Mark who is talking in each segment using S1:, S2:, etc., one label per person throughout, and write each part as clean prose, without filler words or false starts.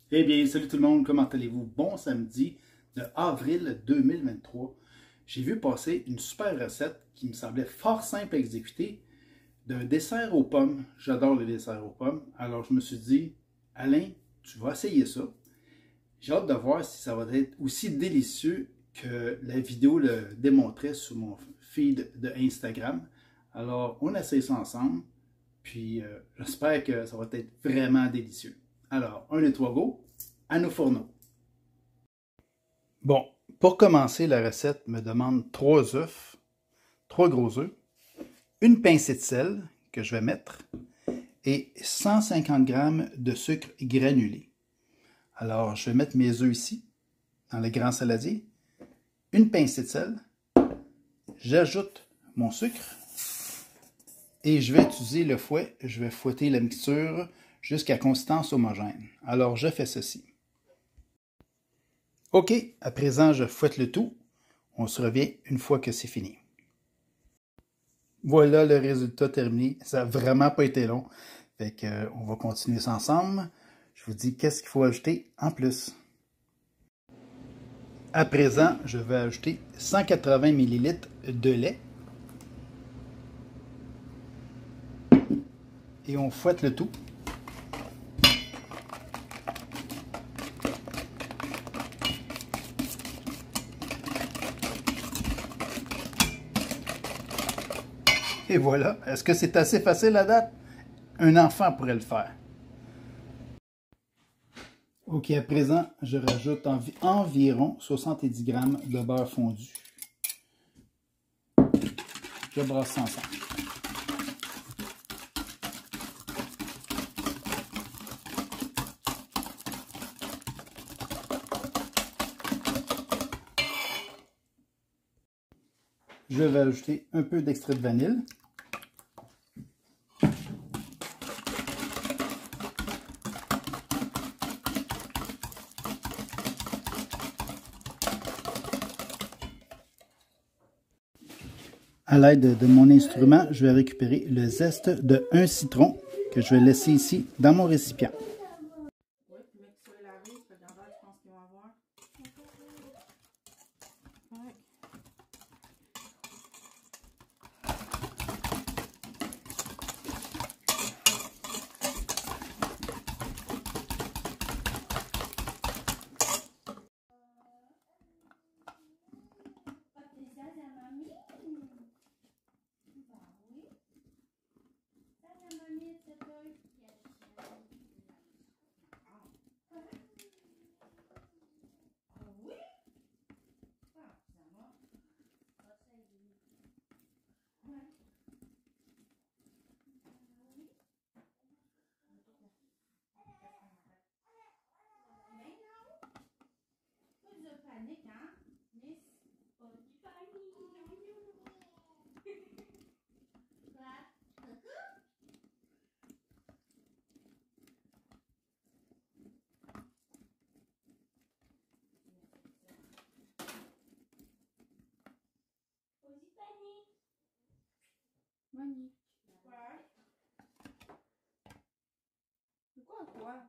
S1: Eh bien, salut tout le monde, comment allez-vous? Bon samedi de avril 2023. J'ai vu passer une super recette qui me semblait fort simple à exécuter d'un dessert aux pommes. J'adore les desserts aux pommes. Alors je me suis dit, Alain, tu vas essayer ça. J'ai hâte de voir si ça va être aussi délicieux que la vidéo le démontrait sur mon feed de Instagram. Alors on essaye ça ensemble, puis j'espère que ça va être vraiment délicieux. Alors, 1, 2, 3, go! À nos fourneaux. Bon, pour commencer, la recette me demande 3 œufs, 3 gros œufs, une pincée de sel que je vais mettre et 150 g de sucre granulé. Alors, je vais mettre mes œufs ici, dans le grand saladier, une pincée de sel, j'ajoute mon sucre et je vais utiliser le fouet. Je vais fouetter la mixture jusqu'à consistance homogène. Alors, je fais ceci. OK, à présent, je fouette le tout. On se revient une fois que c'est fini. Voilà le résultat terminé. Ça n'a vraiment pas été long. Fait que, on va continuer ça ensemble. Je vous dis qu'est-ce qu'il faut ajouter en plus. À présent, je vais ajouter 180 ml de lait. Et on fouette le tout. Et voilà. Est-ce que c'est assez facile à date? Un enfant pourrait le faire. OK, à présent, je rajoute environ 70 g de beurre fondu. Je brasse ça ensemble. Je vais ajouter un peu d'extrait de vanille. À l'aide de mon instrument, je vais récupérer le zeste de un citron que je vais laisser ici dans mon récipient.
S2: Monique. C'est quoi?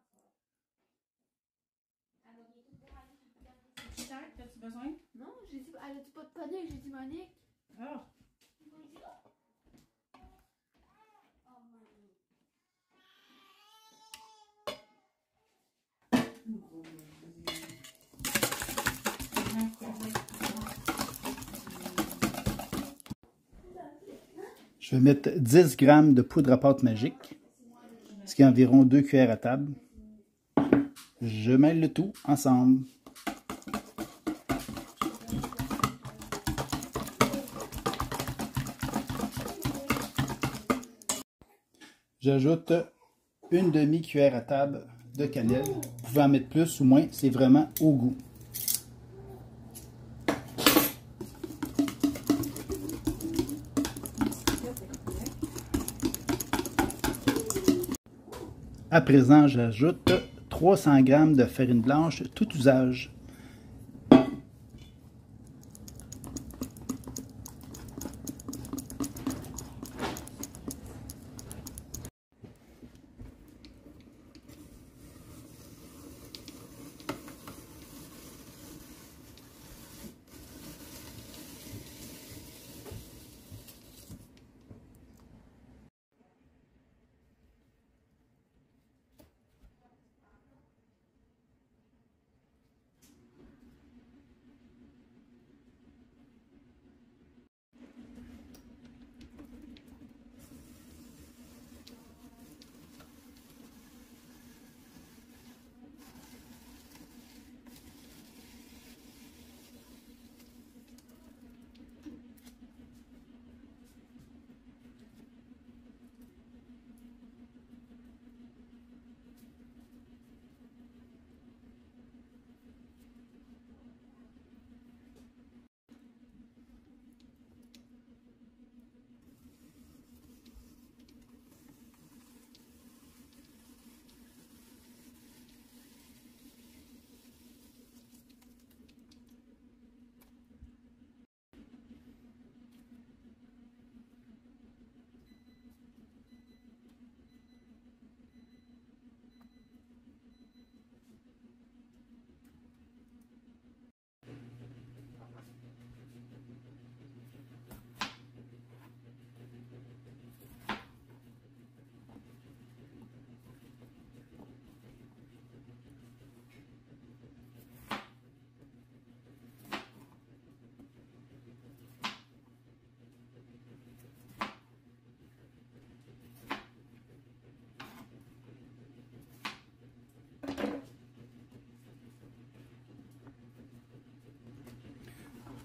S2: T'as-tu besoin? Non, j'ai dit, elle a dit pas de panique, j'ai dit Monique. Ah.
S1: Je vais mettre 10 g de poudre à pâte magique, ce qui est environ 2 cuillères à table. Je mêle le tout ensemble. J'ajoute une demi-cuillère à table de cannelle. Vous pouvez en mettre plus ou moins, c'est vraiment au goût. À présent, j'ajoute 300 g de farine blanche tout usage.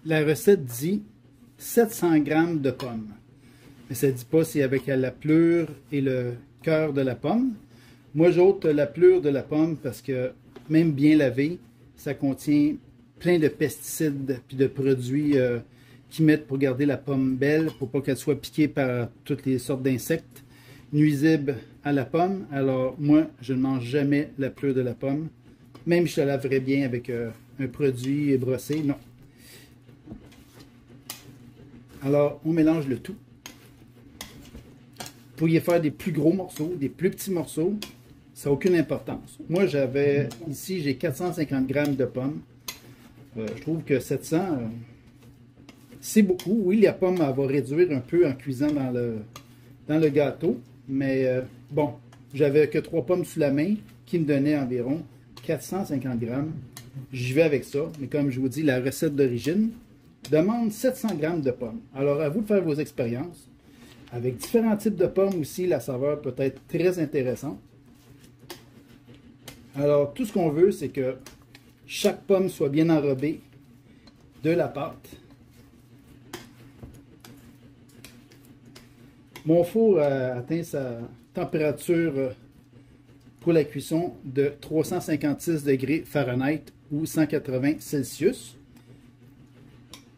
S1: la recette dit 700 grammes de pommes. Mais ça ne dit pas si avec la pleure et le cœur de la pomme. Moi, j'ôte la pleure de la pomme parce que même bien lavé, ça contient plein de pesticides et de produits qu'ils mettent pour garder la pomme belle, pour pas qu'elle soit piquée par toutes les sortes d'insectes nuisibles à la pomme. Alors, moi, je ne mange jamais la pleure de la pomme. Même si je la laverais bien avec un produit brossé, non. Alors, on mélange le tout. Vous pourriez faire des plus gros morceaux, des plus petits morceaux. Ça n'a aucune importance. Moi, ici, j'ai 450 grammes de pommes. Je trouve que 700, c'est beaucoup. Oui, la pomme, elle va réduire un peu en cuisant dans le gâteau. Mais bon, j'avais que 3 pommes sous la main qui me donnaient environ 450 grammes. J'y vais avec ça. Mais comme je vous dis, la recette d'origine demande 700 grammes de pommes. Alors, à vous de faire vos expériences. Avec différents types de pommes aussi, la saveur peut être très intéressante. Alors, tout ce qu'on veut, c'est que chaque pomme soit bien enrobée de la pâte. Mon four a atteint sa température pour la cuisson de 356 degrés Fahrenheit ou 180 Celsius.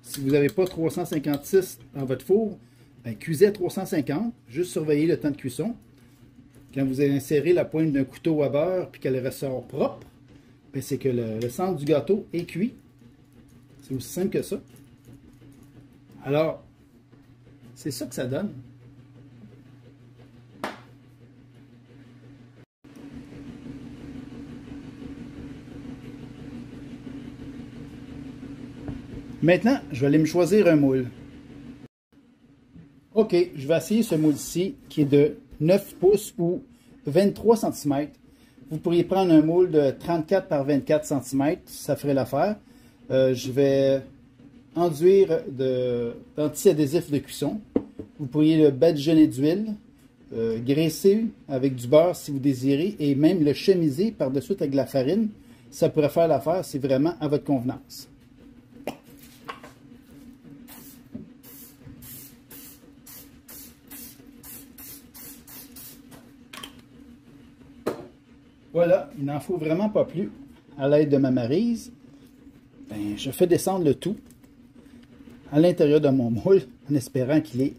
S1: Si vous n'avez pas 356 dans votre four, ben, cuisez à 350, juste surveillez le temps de cuisson. Quand vous insérez la pointe d'un couteau à beurre et qu'elle ressort propre, ben, c'est que le centre du gâteau est cuit. C'est aussi simple que ça. Alors, c'est ça que ça donne. Maintenant, je vais aller me choisir un moule. OK, je vais essayer ce moule-ci qui est de 9 pouces ou 23 cm. Vous pourriez prendre un moule de 34 par 24 cm, ça ferait l'affaire. Je vais enduire d'anti-adhésif de cuisson. Vous pourriez le badigeonner d'huile, graisser avec du beurre si vous désirez, et même le chemiser par-dessus avec de la farine. Ça pourrait faire l'affaire, c'est vraiment à votre convenance. Voilà, il n'en faut vraiment pas plus. À l'aide de ma maryse, ben, je fais descendre le tout à l'intérieur de mon moule en espérant qu'il est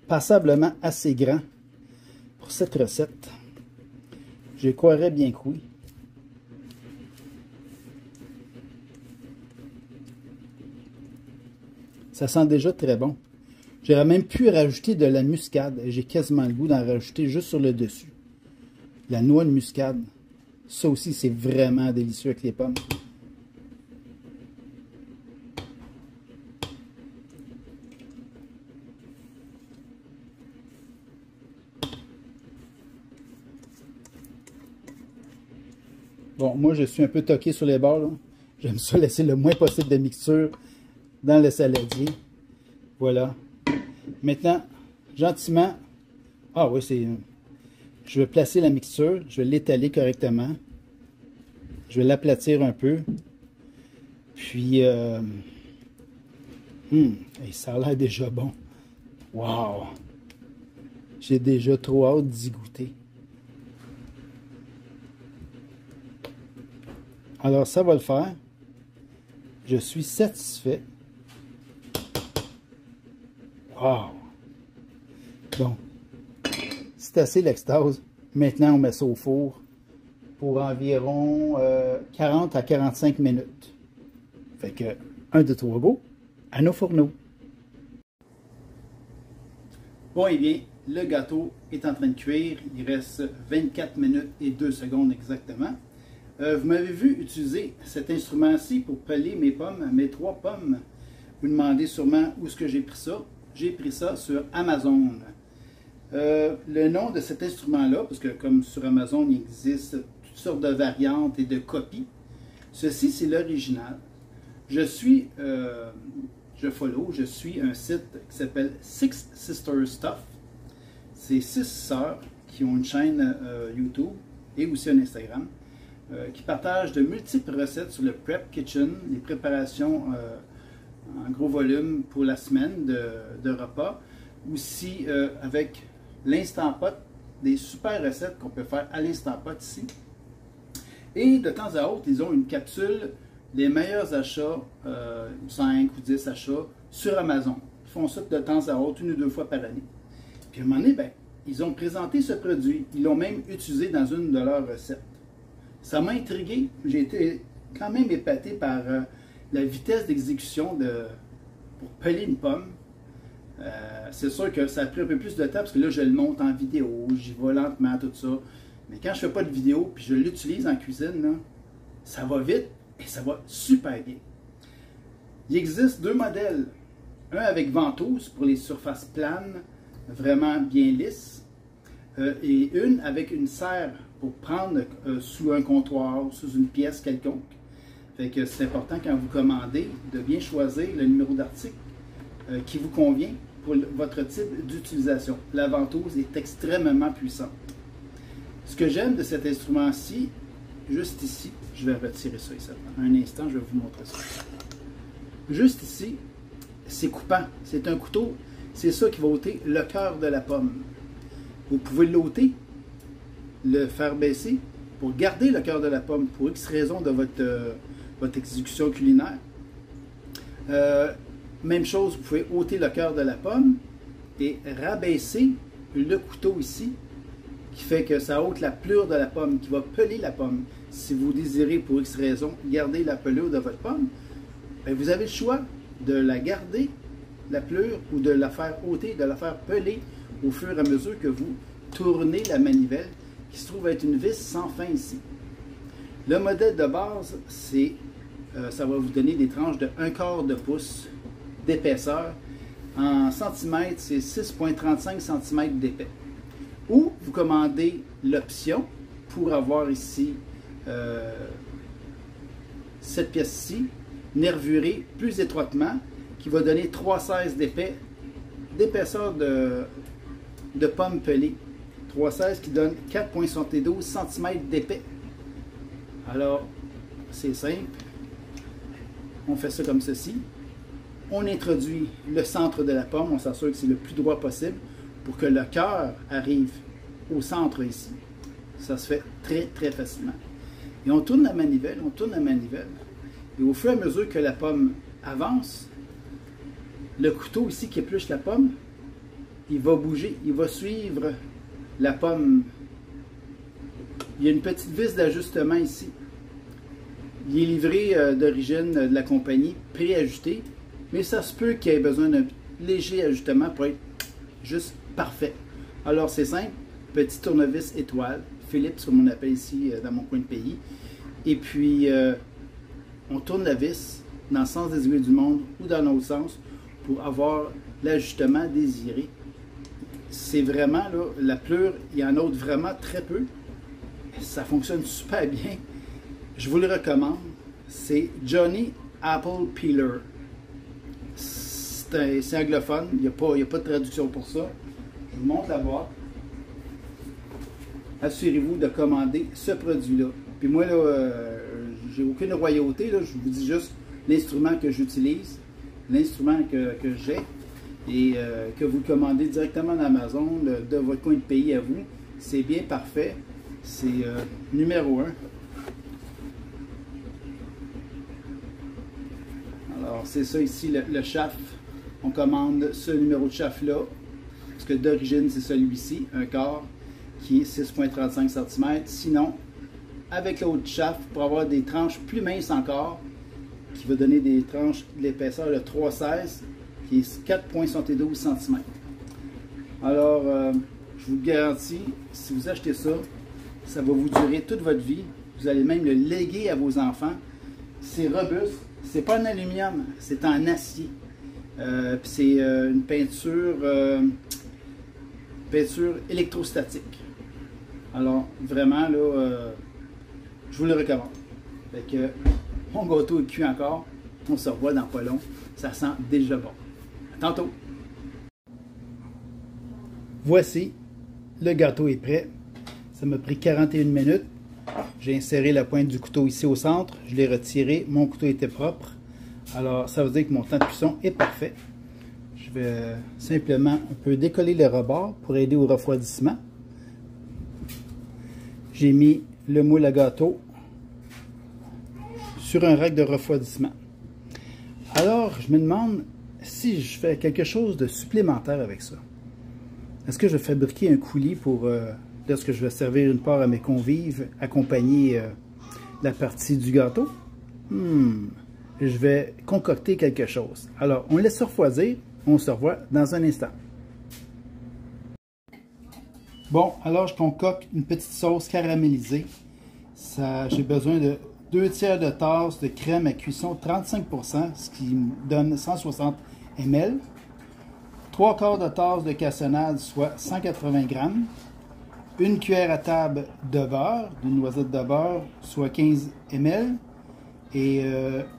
S1: passablement assez grand pour cette recette. Je croirais bien que oui. Ça sent déjà très bon. J'aurais même pu rajouter de la muscade. J'ai quasiment le goût d'en rajouter juste sur le dessus. La noix de muscade. Ça aussi, c'est vraiment délicieux avec les pommes. Bon, moi, je suis un peu toqué sur les bords. J'aime ça laisser le moins possible de mixture dans le saladier. Voilà. Maintenant, gentiment... Ah oui, c'est... Je vais placer la mixture, je vais l'étaler correctement. Je vais l'aplatir un peu. Puis, ça a l'air déjà bon. Wow! J'ai déjà trop hâte d'y goûter. Alors, ça va le faire. Je suis satisfait. Wow! Bon. C'est assez l'extase. Maintenant, on met ça au four pour environ 40 à 45 minutes. Fait que, 1, 2, 3, go, à nos fourneaux. Bon, et bien, le gâteau est en train de cuire. Il reste 24 minutes et 2 secondes exactement. Vous m'avez vu utiliser cet instrument-ci pour peler mes pommes, mes 3 pommes. Vous demandez sûrement où est-ce que j'ai pris ça. J'ai pris ça sur Amazon. Le nom de cet instrument-là, parce que comme sur Amazon, il existe toutes sortes de variantes et de copies. Ceci, c'est l'original. Je suis un site qui s'appelle Six Sisters Stuff. C'est 6 sœurs qui ont une chaîne YouTube et aussi un Instagram qui partagent de multiples recettes sur le Prep Kitchen, les préparations en gros volume pour la semaine de repas. Aussi avec l'Instant Pot, des super recettes qu'on peut faire à l'Instant Pot ici. Et de temps à autre, ils ont une capsule des meilleurs achats, 5 ou 10 achats sur Amazon. Ils font ça de temps à autre, 1 ou 2 fois par année. Puis à un moment donné, ben, ils ont présenté ce produit. Ils l'ont même utilisé dans une de leurs recettes. Ça m'a intrigué. J'ai été quand même épaté par la vitesse d'exécution pour peler une pomme. C'est sûr que ça a pris un peu plus de temps parce que là, je le monte en vidéo, j'y vais lentement, tout ça. Mais quand je fais pas de vidéo puis je l'utilise en cuisine, là, ça va vite et ça va super bien. Il existe 2 modèles. Un avec ventouse pour les surfaces planes, vraiment bien lisses, et une avec une serre pour prendre sous un comptoir, sous une pièce quelconque. Fait que c'est important quand vous commandez de bien choisir le numéro d'article qui vous convient pour votre type d'utilisation. La ventouse est extrêmement puissante. Ce que j'aime de cet instrument-ci, juste ici, je vais retirer ça ici. Un instant, je vais vous montrer ça. Juste ici, c'est coupant. C'est un couteau. C'est ça qui va ôter le cœur de la pomme. Vous pouvez l'ôter, le faire baisser pour garder le cœur de la pomme pour X raison de votre exécution culinaire. Même chose, vous pouvez ôter le cœur de la pomme et rabaisser le couteau ici, qui fait que ça ôte la pelure de la pomme, qui va peler la pomme. Si vous désirez pour X raison garder la pelure de votre pomme, bien, vous avez le choix de la garder, la pelure, ou de la faire ôter, de la faire peler au fur et à mesure que vous tournez la manivelle, qui se trouve être une vis sans fin ici. Le modèle de base, ça va vous donner des tranches de 1/4 de pouce d'épaisseur. En centimètres, c'est 6,35 cm d'épais. Ou vous commandez l'option pour avoir ici cette pièce-ci, nervurée plus étroitement, qui va donner 3,16 d'épaisseur de pomme pelée. 3,16 qui donne 4,72 cm d'épais. Alors, c'est simple. On fait ça comme ceci. On introduit le centre de la pomme, on s'assure que c'est le plus droit possible pour que le cœur arrive au centre ici. Ça se fait très, très facilement. Et on tourne la manivelle, et au fur et à mesure que la pomme avance, le couteau ici qui épluche la pomme, il va bouger, il va suivre la pomme. Il y a une petite vis d'ajustement ici. Il est livré d'origine de la compagnie, préajusté, mais ça se peut qu'il y ait besoin d'un léger ajustement pour être juste parfait. Alors c'est simple, petit tournevis étoile, Philips comme on appelle ici dans mon coin de pays, et puis on tourne la vis dans le sens des aiguilles du monde ou dans l'autre sens pour avoir l'ajustement désiré. C'est vraiment, là, la pleure, il y en ôte vraiment très peu. Ça fonctionne super bien. Je vous le recommande. C'est Johnny Apple Peeler. C'est anglophone. Il n'y a pas de traduction pour ça. Je vous montre la boîte. Assurez-vous de commander ce produit-là. Puis moi, là, j'ai aucune royauté. Là, je vous dis juste l'instrument que j'utilise, l'instrument que j'ai, et que vous le commandez directement d'Amazon, de votre coin de pays à vous. C'est bien parfait. C'est numéro 1. Alors, c'est ça ici, le chaff. On commande ce numéro de chaff-là, parce que d'origine, c'est celui-ci, un quart, qui est 6,35 cm. Sinon, avec l'autre chaff, pour avoir des tranches plus minces encore, qui va donner des tranches de l'épaisseur de 3,16, qui est 4,72 cm. Alors, je vous garantis, si vous achetez ça, ça va vous durer toute votre vie. Vous allez même le léguer à vos enfants. C'est robuste. C'est pas en aluminium, c'est en acier. C'est une peinture électrostatique. Alors, vraiment, là, je vous le recommande. Fait que, mon gâteau est cuit encore. On se revoit dans pas long. Ça sent déjà bon. À tantôt! Voici, le gâteau est prêt. Ça m'a pris 41 minutes. J'ai inséré la pointe du couteau ici au centre. Je l'ai retiré. Mon couteau était propre. Alors, ça veut dire que mon temps de cuisson est parfait. Je vais simplement un peu décoller le rebord pour aider au refroidissement. J'ai mis le moule à gâteau sur un rack de refroidissement. Alors, je me demande si je fais quelque chose de supplémentaire avec ça. Est-ce que je vais fabriquer un coulis pour lorsque je vais servir une part à mes convives, accompagner la partie du gâteau? Je vais concocter quelque chose. Alors, on laisse refroidir. On se revoit dans un instant. Bon, alors je concocte une petite sauce caramélisée. J'ai besoin de 2 tiers de tasse de crème à cuisson 35%, ce qui me donne 160 ml. 3 quarts de tasse de cassonade, soit 180 grammes. 1 cuillère à table de beurre, d'une noisette de beurre, soit 15 ml. Et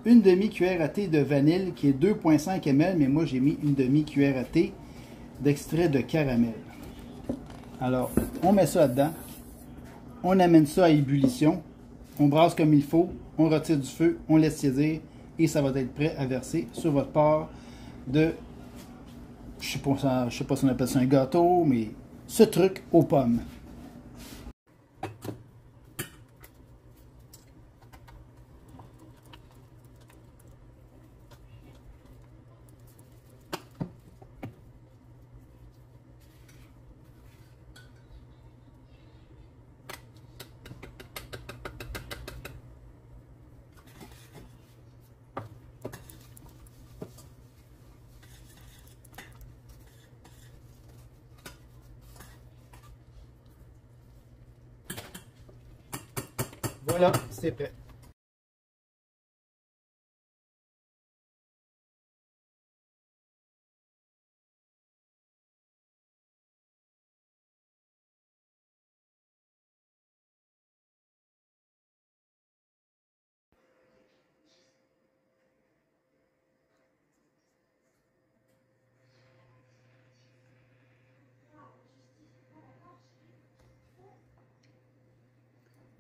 S1: une demi-cuillère à thé de vanille, qui est 2,5 ml, mais moi j'ai mis une demi-cuillère à thé d'extrait de caramel. Alors, on met ça là-dedans. On amène ça à ébullition. On brasse comme il faut. On retire du feu. On laisse tiédir. Et ça va être prêt à verser sur votre part de... Je sais pas si on appelle ça un gâteau, mais ce truc aux pommes. Voilà, c'est prêt.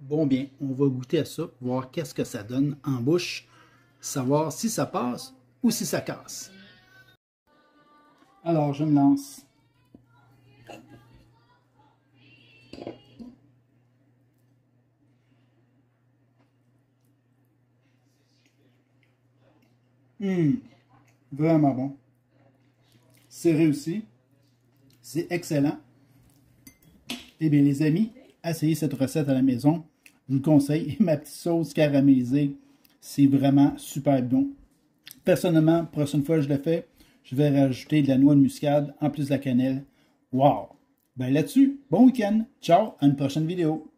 S1: Bon bien, on va goûter à ça, voir qu'est-ce que ça donne en bouche, savoir si ça passe ou si ça casse. Alors, je me lance. Vraiment bon. C'est réussi. C'est excellent. Eh bien, les amis, essayez cette recette à la maison. Je vous le conseille. Ma petite sauce caramélisée, c'est vraiment super bon. Personnellement, prochaine fois que je le fais, je vais rajouter de la noix de muscade en plus de la cannelle. Wow! Ben là-dessus, bon week-end. Ciao, à une prochaine vidéo.